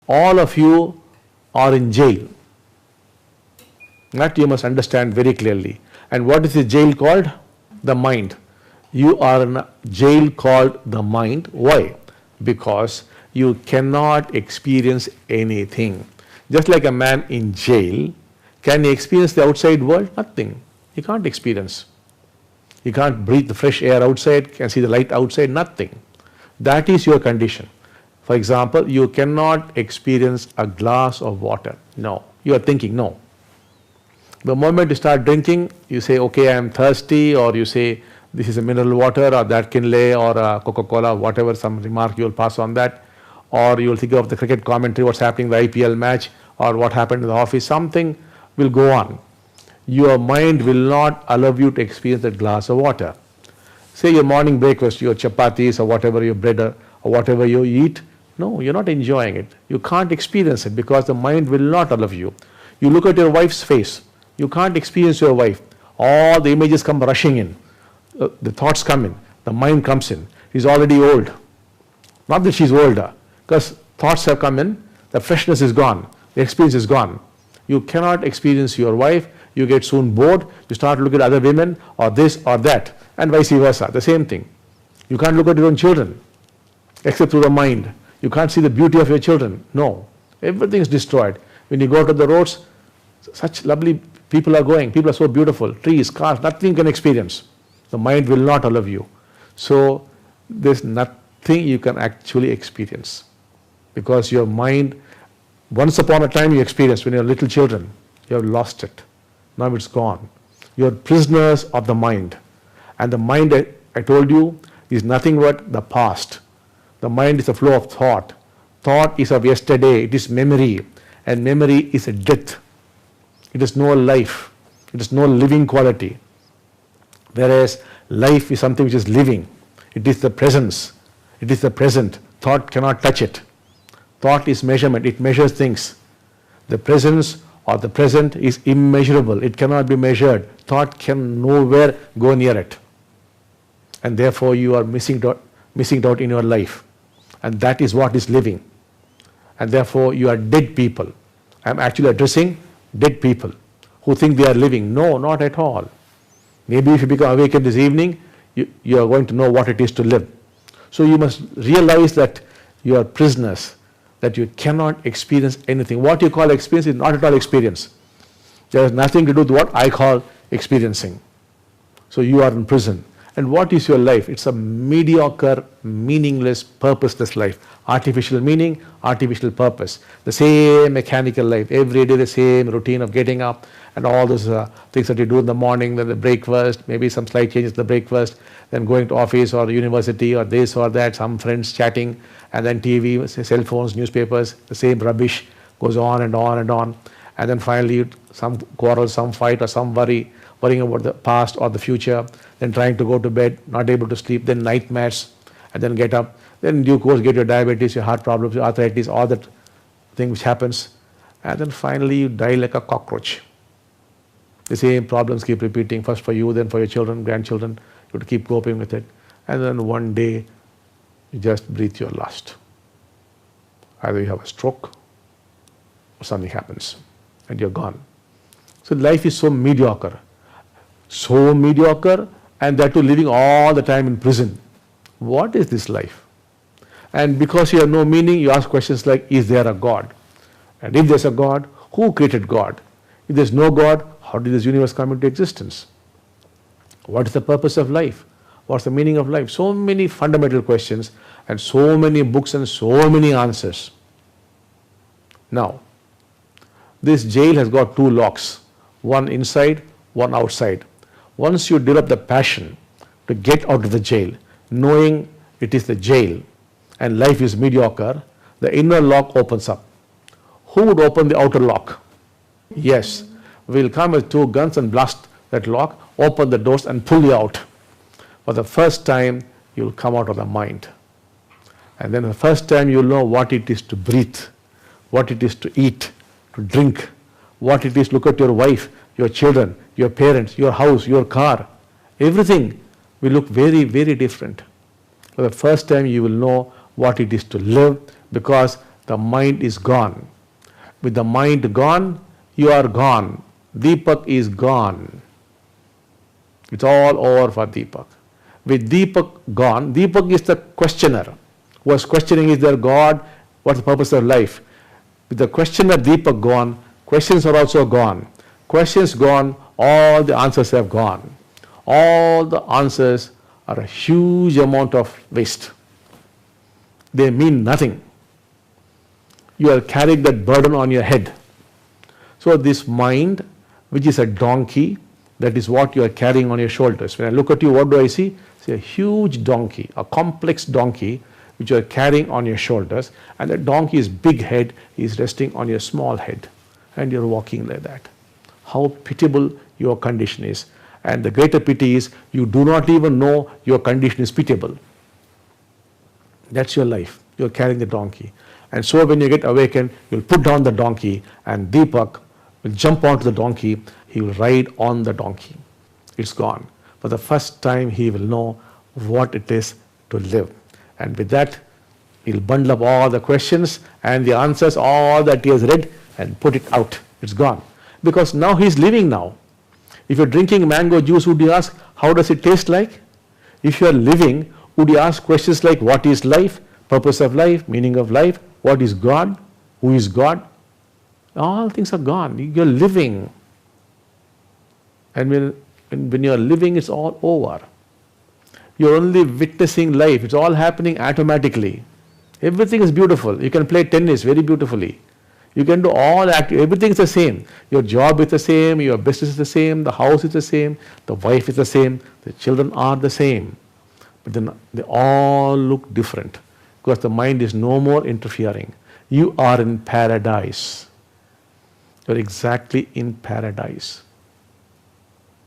All of you are in jail. That you must understand very clearly. And what is the jail called? The mind. You are in a jail called the mind. Why? Because you cannot experience anything. Just like a man in jail, can he experience the outside world? Nothing. He can't experience. He can't breathe the fresh air outside, can see the light outside, nothing. That is your condition. For example, you cannot experience a glass of water. No. You are thinking, no. The moment you start drinking, you say, okay, I am thirsty, or you say, this is a mineral water, or that Kinley, or a Coca-Cola, whatever, some remark you will pass on that. Or you will think of the cricket commentary, what's happening in the IPL match, or what happened in the office, something will go on. Your mind will not allow you to experience that glass of water. Say your morning breakfast, your chapatis or whatever, your bread or whatever you eat, no, you're not enjoying it. You can't experience it because the mind will not allow you. You look at your wife's face, you can't experience your wife. All the images come rushing in. The thoughts come in, the mind comes in. She's already old. Not that she's older, because thoughts have come in, the freshness is gone, the experience is gone. You cannot experience your wife, you get soon bored, you start looking at other women or this or that, and vice versa, the same thing. You can't look at your own children, except through the mind. You can't see the beauty of your children. No, everything is destroyed. When you go to the roads, such lovely people are going, people are so beautiful, trees, cars, nothing you can experience. The mind will not allow you. So there's nothing you can actually experience, because your mind, once upon a time you experienced when you were little children, you have lost it. Now it's gone. You are prisoners of the mind. And the mind, I told you, is nothing but the past. The mind is a flow of thought. Thought is of yesterday, it is memory. And memory is a death. It is no life. It is no living quality. Whereas life is something which is living. It is the presence. It is the present. Thought cannot touch it. Thought is measurement. It measures things. The presence or the present is immeasurable. It cannot be measured. Thought can nowhere go near it. And therefore you are missing out in your life. And that is what is living. And therefore you are dead people. I am actually addressing dead people who think they are living. No, not at all. Maybe if you become awakened this evening, you are going to know what it is to live. So you must realize that you are prisoners, that you cannot experience anything. What you call experience is not at all experience. There has nothing to do with what I call experiencing. So you are in prison. And what is your life? It's a mediocre, meaningless, purposeless life. Artificial meaning, artificial purpose. The same mechanical life. Every day the same routine of getting up and all those things that you do in the morning, then the breakfast, maybe some slight changes to the breakfast, then going to office or university or this or that, some friends chatting, and then TV, cell phones, newspapers, the same rubbish goes on and on and on. And then finally some quarrel, some fight or some worrying about the past or the future, then trying to go to bed, not able to sleep, then nightmares, and then get up, then in due course get your diabetes, your heart problems, your arthritis, all that thing which happens, and then finally you die like a cockroach. The same problems keep repeating, first for you, then for your children, grandchildren, you have to keep coping with it, and then one day you just breathe your last. Either you have a stroke or something happens and you're gone. So life is so mediocre, and that too living all the time in prison. What is this life? And because you have no meaning, you ask questions like, is there a God? And if there's a God, who created God? If there's no God, how did this universe come into existence? What is the purpose of life? What's the meaning of life? So many fundamental questions and so many books and so many answers. Now, this jail has got two locks, one inside, one outside. Once you develop the passion to get out of the jail, knowing it is the jail and life is mediocre, the inner lock opens up. Who would open the outer lock? Yes, we'll come with two guns and blast that lock, open the doors and pull you out. For the first time, you'll come out of the mind. And then the first time you'll know what it is to breathe, what it is to eat, to drink, what it is to look at your wife, your children, your parents, your house, your car. Everything will look very, very different. For the first time you will know what it is to live, because the mind is gone. With the mind gone, you are gone. Deepak is gone. It's all over for Deepak. With Deepak gone, Deepak is the questioner. Who was questioning, is there God? What's the purpose of life? With the questioner Deepak gone, questions are also gone. Questions gone, all the answers have gone. All the answers are a huge amount of waste. They mean nothing. You are carrying that burden on your head. So this mind, which is a donkey, that is what you are carrying on your shoulders. When I look at you, what do I see? See a huge donkey, a complex donkey, which you are carrying on your shoulders, and the donkey's big head is resting on your small head, and you're walking like that. How pitiable your condition is. And the greater pity is you do not even know your condition is pitiable. That's your life. You're carrying the donkey. And so when you get awakened, you'll put down the donkey, and Deepak will jump onto the donkey. He will ride on the donkey. It's gone. For the first time, he will know what it is to live. And with that, he'll bundle up all the questions and the answers, all that he has read, and put it out. It's gone. Because now he's living now. If you're drinking mango juice, would you ask, how does it taste like? If you are living, would you ask questions like, what is life, purpose of life, meaning of life, what is God, who is God? All things are gone. You're living. And when you're living, it's all over. You're only witnessing life. It's all happening automatically. Everything is beautiful. You can play tennis very beautifully. You can do all everything is the same. Your job is the same, your business is the same, the house is the same, the wife is the same, the children are the same. But then they all look different because the mind is no more interfering. You are in paradise. You're exactly in paradise.